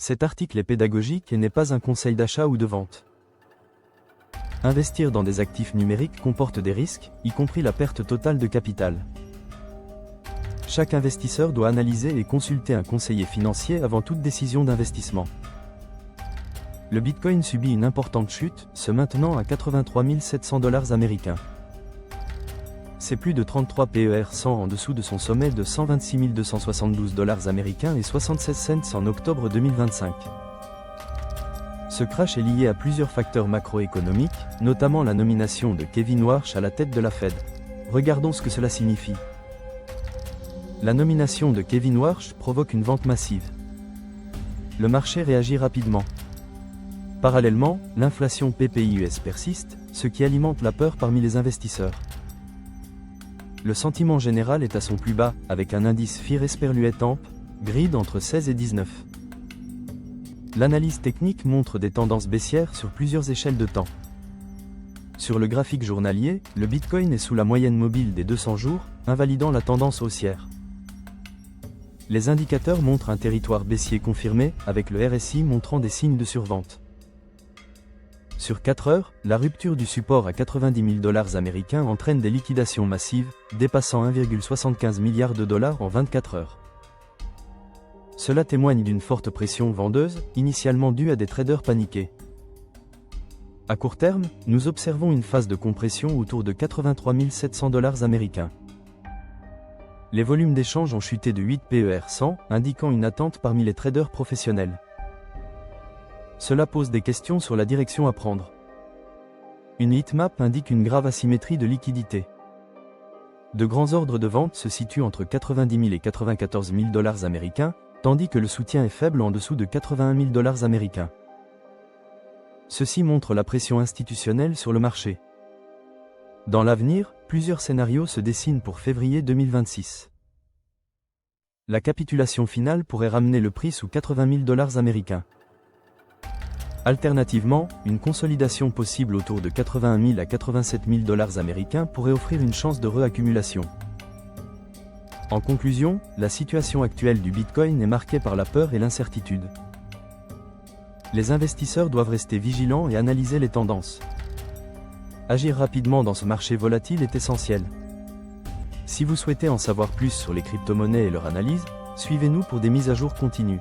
Cet article est pédagogique et n'est pas un conseil d'achat ou de vente. Investir dans des actifs numériques comporte des risques, y compris la perte totale de capital. Chaque investisseur doit analyser et consulter un conseiller financier avant toute décision d'investissement. Le Bitcoin subit une importante chute, se maintenant à 83 700 $ américains. C'est plus de 33 PER 100 en dessous de son sommet de 126 272 $ américains et 76 cents en octobre 2025. Ce crash est lié à plusieurs facteurs macroéconomiques, notamment la nomination de Kevin Warsh à la tête de la Fed. Regardons ce que cela signifie. La nomination de Kevin Warsh provoque une vente massive. Le marché réagit rapidement. Parallèlement, l'inflation PPI-US persiste, ce qui alimente la peur parmi les investisseurs. Le sentiment général est à son plus bas, avec un indice Fear Esperluet Amp, grid entre 16 et 19. L'analyse technique montre des tendances baissières sur plusieurs échelles de temps. Sur le graphique journalier, le Bitcoin est sous la moyenne mobile des 200 jours, invalidant la tendance haussière. Les indicateurs montrent un territoire baissier confirmé, avec le RSI montrant des signes de survente. Sur 4 heures, la rupture du support à 90 000 $ américains entraîne des liquidations massives, dépassant 1,75 milliard de dollars en 24 heures. Cela témoigne d'une forte pression vendeuse, initialement due à des traders paniqués. À court terme, nous observons une phase de compression autour de 83 700 $ américains. Les volumes d'échange ont chuté de 8 PER 100, indiquant une attente parmi les traders professionnels. Cela pose des questions sur la direction à prendre. Une heatmap indique une grave asymétrie de liquidité. De grands ordres de vente se situent entre 90 000 et 94 000 $ américains, tandis que le soutien est faible en dessous de 81 000 $ américains. Ceci montre la pression institutionnelle sur le marché. Dans l'avenir, plusieurs scénarios se dessinent pour février 2026. La capitulation finale pourrait ramener le prix sous 80 000 $ américains. Alternativement, une consolidation possible autour de 81 000 à 87 000 $ américains pourrait offrir une chance de réaccumulation. En conclusion, la situation actuelle du Bitcoin est marquée par la peur et l'incertitude. Les investisseurs doivent rester vigilants et analyser les tendances. Agir rapidement dans ce marché volatile est essentiel. Si vous souhaitez en savoir plus sur les crypto-monnaies et leur analyse, suivez-nous pour des mises à jour continues.